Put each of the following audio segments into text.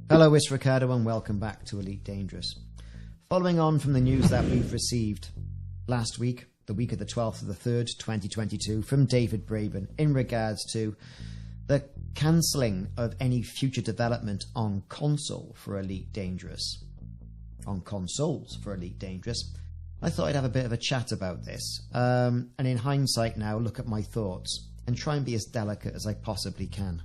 Hello, it's Ricardo and welcome back to Elite Dangerous. Following on from the news that we've received last week, the week of the 12th of the 3rd, 2022, from David Braben in regards to the cancelling of any future development on console for Elite Dangerous. On consoles for Elite Dangerous. I thought I'd have a bit of a chat about this, and in hindsight now look at my thoughts and try and be as delicate as I possibly can.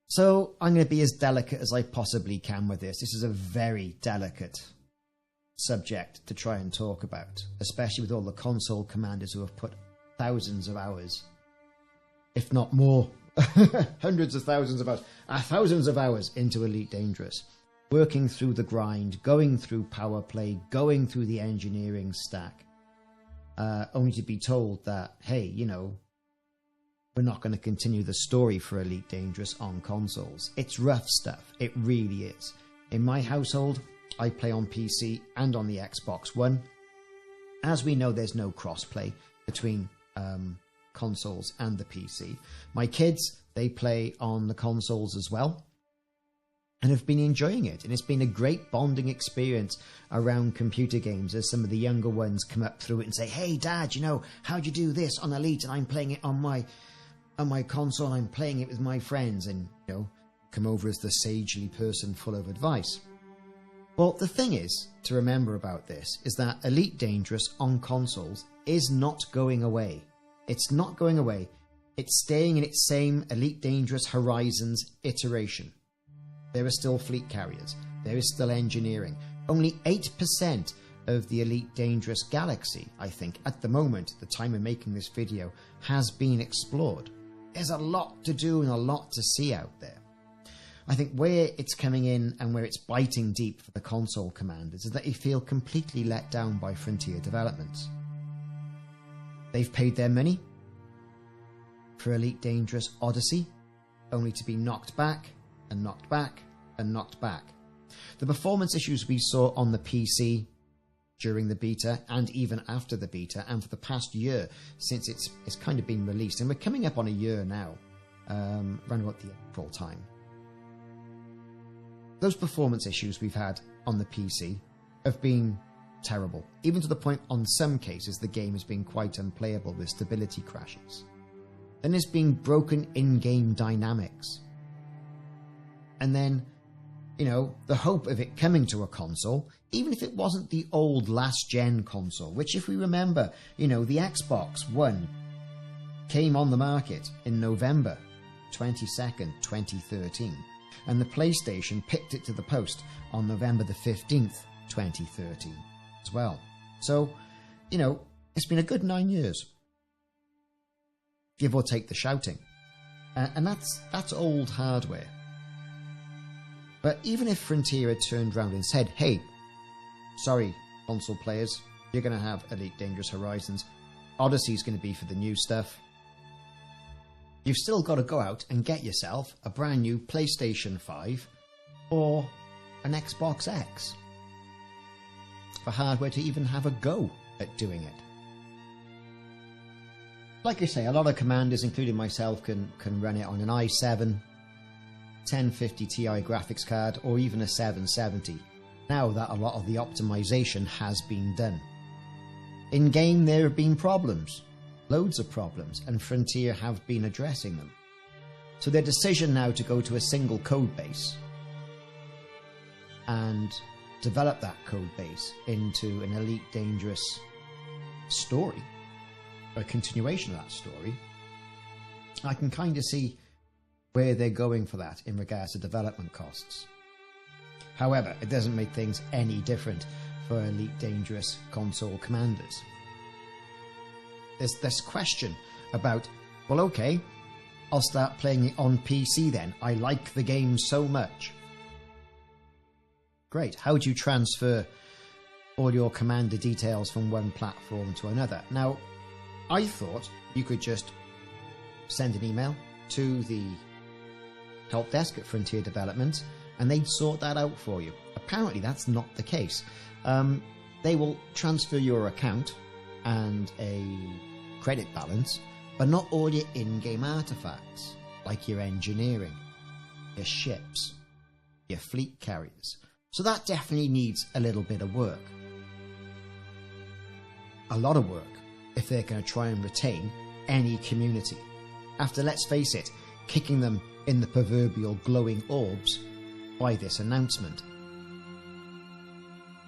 So I'm going to be as delicate as I possibly can with this. This is a very delicate subject to try and talk about, especially with all the console commanders who have put thousands of hours, if not more, hundreds of thousands of hours into Elite Dangerous, working through the grind, going through power play, going through the engineering stack, only to be told that, hey, you know, we're not going to continue the story for Elite Dangerous on consoles. It's rough stuff. It really is. In my household, I play on PC and on the Xbox One. As we know, there's no crossplay between consoles and the PC. My kids, they play on the consoles as well and have been enjoying it. And it's been a great bonding experience around computer games as some of the younger ones come up through it and say, hey, Dad, you know, how'd you do this on Elite? And I'm playing it on my console, I'm playing it with my friends, and, you know, come over as the sagely person full of advice. Well, the thing is to remember about this is that Elite Dangerous on consoles is not going away. It's not going away. It's staying in its same Elite Dangerous Horizons iteration. There are still fleet carriers. There is still engineering. Only 8% of the Elite Dangerous galaxy, I think, at the moment, at the time of making this video, has been explored. There's a lot to do and a lot to see out there. I think where it's coming in and where it's biting deep for the console commanders is that they feel completely let down by Frontier Developments. They've paid their money for Elite Dangerous Odyssey, only to be knocked back and knocked back and knocked back. The performance issues we saw on the PC during the beta and even after the beta and for the past year since it's kind of been released, and we're coming up on a year now, around about the April time. Those performance issues we've had on the PC have been terrible, even to the point on some cases the game has been quite unplayable with stability crashes. Then there's been broken in-game dynamics. And then, you know, the hope of it coming to a console, even if it wasn't the old last-gen console, which, if we remember, you know, the Xbox One came on the market in November 22nd, 2013, and the PlayStation picked it to the post on November the 15th, 2013 as well. So, you know, it's been a good 9 years, give or take the shouting. And that's old hardware. But even if Frontier had turned around and said, hey, sorry, console players, you're going to have Elite Dangerous Horizons, Odyssey's going to be for the new stuff, you've still got to go out and get yourself a brand new PlayStation 5 or an Xbox X for hardware to even have a go at doing it. Like I say, a lot of commanders, including myself, can run it on an i7 1050 Ti graphics card or even a 770, now that a lot of the optimization has been done. In game there have been problems, loads of problems, and Frontier have been addressing them. So their decision now to go to a single code base and develop that code base into an Elite Dangerous story, a continuation of that story, I can kind of see where they're going for that in regards to development costs. However, it doesn't make things any different for Elite Dangerous console commanders. There's this question about, well, okay, I'll start playing it on PC then. I like the game so much. Great. How do you transfer all your commander details from one platform to another? Now, I thought you could just send an email to the help desk at Frontier Development and they'd sort that out for you. Apparently that's not the case. they will transfer your account and a credit balance, but not all your in-game artifacts, like your engineering, your ships, your fleet carriers. So that definitely needs a little bit of work. A lot of work if they're going to try and retain any community. After, let's face it, kicking them in the proverbial glowing orbs by this announcement.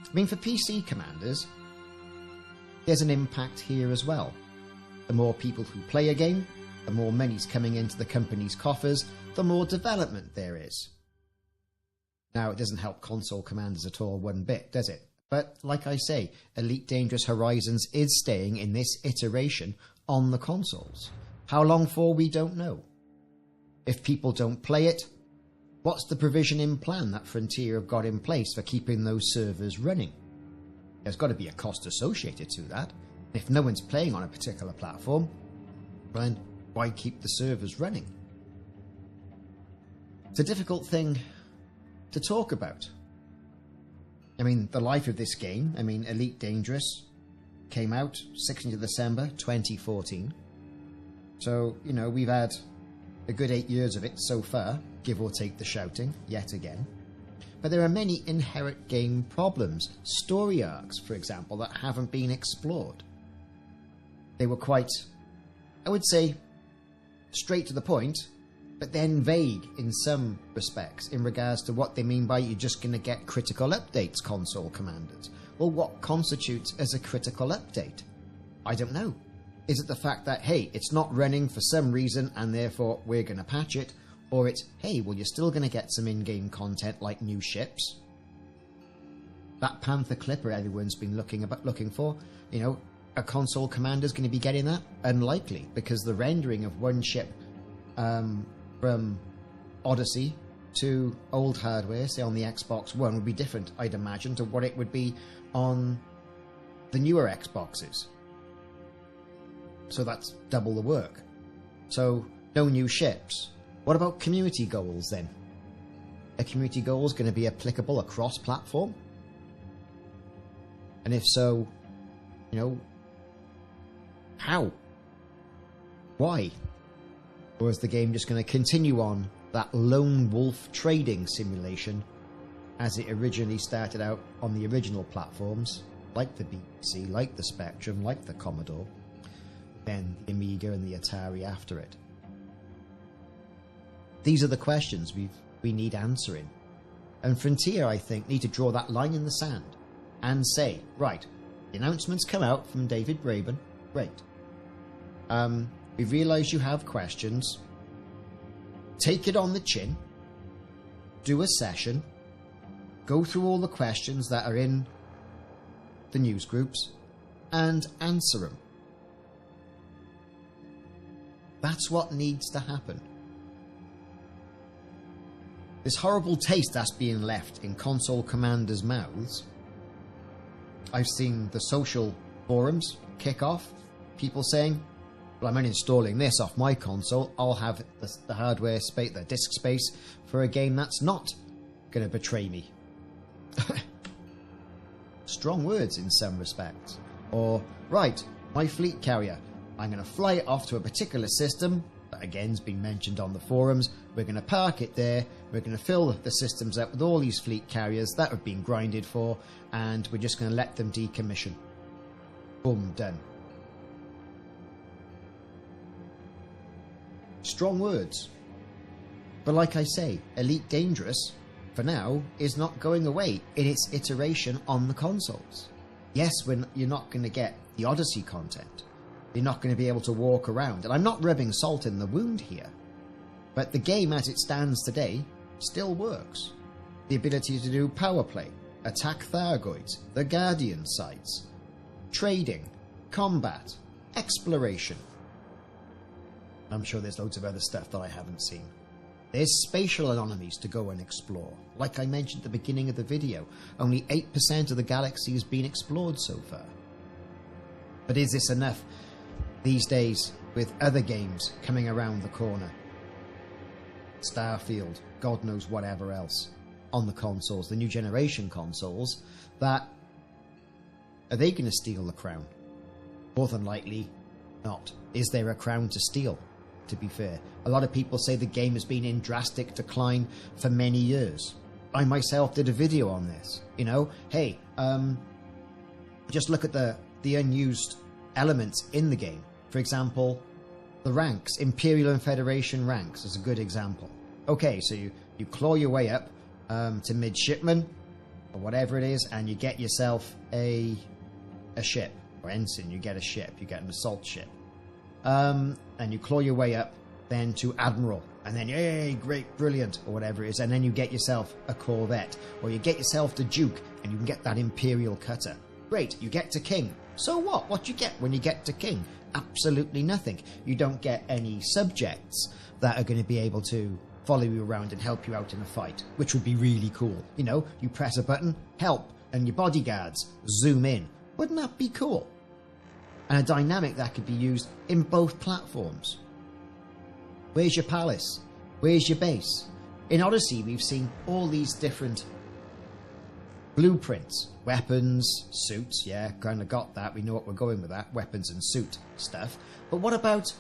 I mean, for PC commanders, there's an impact here as well. The more people who play a game, the more money's coming into the company's coffers, the more development there is. Now, it doesn't help console commanders at all one bit, does it? But, like I say, Elite Dangerous Horizons is staying in this iteration on the consoles. How long for, we don't know. If people don't play it, what's the provision in plan that Frontier have got in place for keeping those servers running? There's got to be a cost associated to that. If no one's playing on a particular platform, then why keep the servers running? It's a difficult thing to talk about. I mean, the life of this game, Elite Dangerous came out 16th of December 2014. So, we've had a good 8 years of it so far, give or take the shouting, yet again. But there are many inherent game problems, story arcs, for example, that haven't been explored. They were quite, I would say, straight to the point, but then vague in some respects in regards to what they mean by you're just going to get critical updates, console commanders. Well, what constitutes as a critical update? I don't know. Is it the fact that, hey, it's not running for some reason and therefore we're going to patch it? Or it's, hey, well, you're still going to get some in-game content like new ships. That Panther Clipper everyone's been looking for, a console commander's going to be getting that? Unlikely, because the rendering of one ship from Odyssey to old hardware, say on the Xbox One, would be different, I'd imagine, to what it would be on the newer Xboxes. So that's double the work. So, no new ships. What about community goals then? Are community goals going to be applicable across platform? And if so, how? Why? Or is the game just going to continue on that lone wolf trading simulation as it originally started out on the original platforms, like the BBC, like the Spectrum, like the Commodore, then the Amiga and the Atari after it? These are the questions we need answering. And Frontier, I think, need to draw that line in the sand and say, right, the announcements come out from David Braben, great. We realise you have questions. Take it on the chin. Do a session. Go through all the questions that are in the news groups and answer them. That's what needs to happen. This horrible taste that's being left in console commanders' mouths. I've seen the social forums kick off. People saying, well, I'm uninstalling this off my console. I'll have the hardware space, the disk space, for a game that's not going to betray me. Strong words in some respects. Or, right, my fleet carrier, I'm going to fly it off to a particular system that again's been mentioned on the forums. We're going to park it there. We're going to fill the systems up with all these fleet carriers that have been grinded for, and we're just going to let them decommission. Boom, done. Strong words. But like I say, Elite Dangerous, for now, is not going away in its iteration on the consoles. Yes, you're not going to get the Odyssey content. You're not going to be able to walk around. And I'm not rubbing salt in the wound here. But the game as it stands today still works. The ability to do power play, attack Thargoids, the Guardian sites, trading, combat, exploration. I'm sure there's loads of other stuff that I haven't seen. There's spatial anomalies to go and explore. Like I mentioned at the beginning of the video, only 8% of the galaxy has been explored so far. But is this enough these days with other games coming around the corner? Starfield, God knows whatever else on the consoles, the new generation consoles, that Are they going to steal the crown? More than likely not. Is there a crown to steal, to be fair? A lot of people say the game has been in drastic decline for many years. I myself did a video on this. You know, hey, just look at the unused elements in the game. For example, the ranks, Imperial and Federation ranks is a good example. Okay, so you claw your way up to midshipman, or whatever it is, and you get yourself a ship. Or ensign, you get a ship, you get an assault ship. And you claw your way up then to admiral, and then yay, great, brilliant, or whatever it is, and then you get yourself a corvette, or you get yourself the duke, and you can get that imperial cutter. Great, you get to king. So what? What do you get when you get to king? Absolutely nothing. You don't get any subjects that are going to be able to follow you around and help you out in a fight, which would be really cool. You know, you press a button, help, and your bodyguards zoom in. Wouldn't that be cool? And a dynamic that could be used in both platforms. Where's your palace? Where's your base? In Odyssey, we've seen all these different blueprints. Weapons, suits, yeah, kind of got that. We know what we're going with that. Weapons and suit stuff. But what about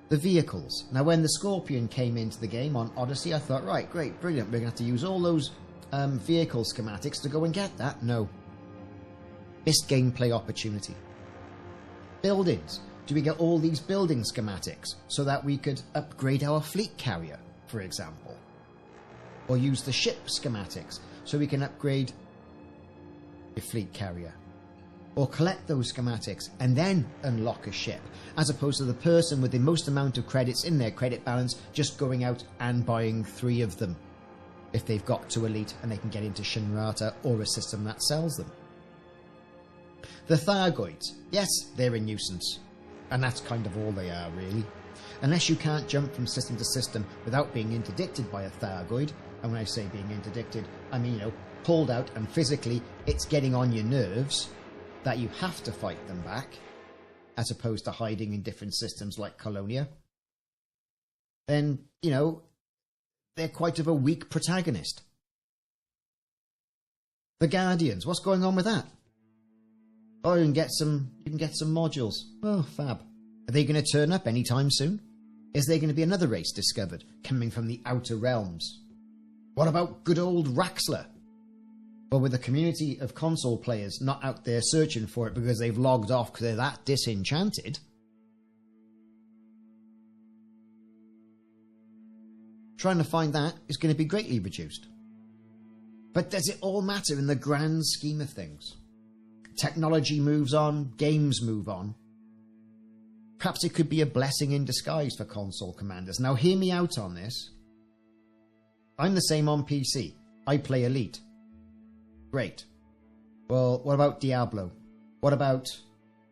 the vehicles? Now, when the Scorpion came into the game on Odyssey, I thought, right, great, brilliant. We're going to have to use all those vehicle schematics to go and get that. No. Missed gameplay opportunity. Buildings. Do we get all these building schematics so that we could upgrade our fleet carrier, for example? Or use the ship schematics so we can upgrade your fleet carrier? Or collect those schematics and then unlock a ship, as opposed to the person with the most amount of credits in their credit balance just going out and buying 3 of them if they've got to elite and they can get into Shinrata or a system that sells them. The Thargoids, yes, they're a nuisance. And that's kind of all they are, really. Unless you can't jump from system to system without being interdicted by a Thargoid, and when I say being interdicted, I mean, you know, pulled out and physically it's getting on your nerves that you have to fight them back, as opposed to hiding in different systems like Colonia, then, you know, they're quite of a weak protagonist. The Guardians, what's going on with that? Oh, you can get some modules. Oh, fab. Are they going to turn up anytime soon? Is there going to be another race discovered, coming from the Outer Realms? What about good old Raxxla? Well, with a community of console players not out there searching for it because they've logged off because they're that disenchanted, trying to find that is going to be greatly reduced. But does it all matter in the grand scheme of things? Technology moves on, games move on. Perhaps it could be a blessing in disguise for console commanders. Now hear me out on this. I'm the same on PC. I play Elite. Great. Well, what about Diablo? What about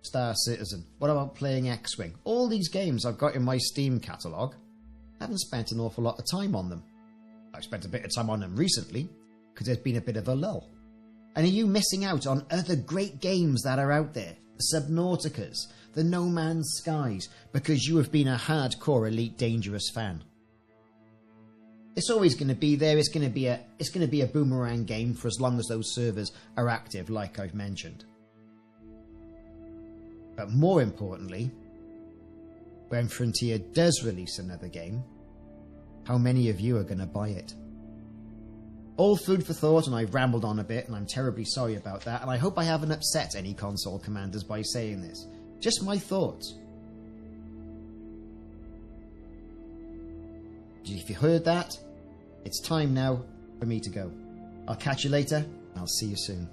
Star Citizen? What about playing X-Wing? All these games I've got in my Steam catalogue, I haven't spent an awful lot of time on them. I've spent a bit of time on them recently, because there's been a bit of a lull. And are you missing out on other great games that are out there? The Subnauticas, the No Man's Skies, because you have been a hardcore Elite Dangerous fan. It's always going to be there. It's going to be a boomerang game for as long as those servers are active, like I've mentioned. But more importantly, when Frontier does release another game, how many of you are going to buy it? All food for thought, and I've rambled on a bit, and I'm terribly sorry about that, and I hope I haven't upset any console commanders by saying this. Just my thoughts. If you heard that, it's time now for me to go. I'll catch you later, and I'll see you soon.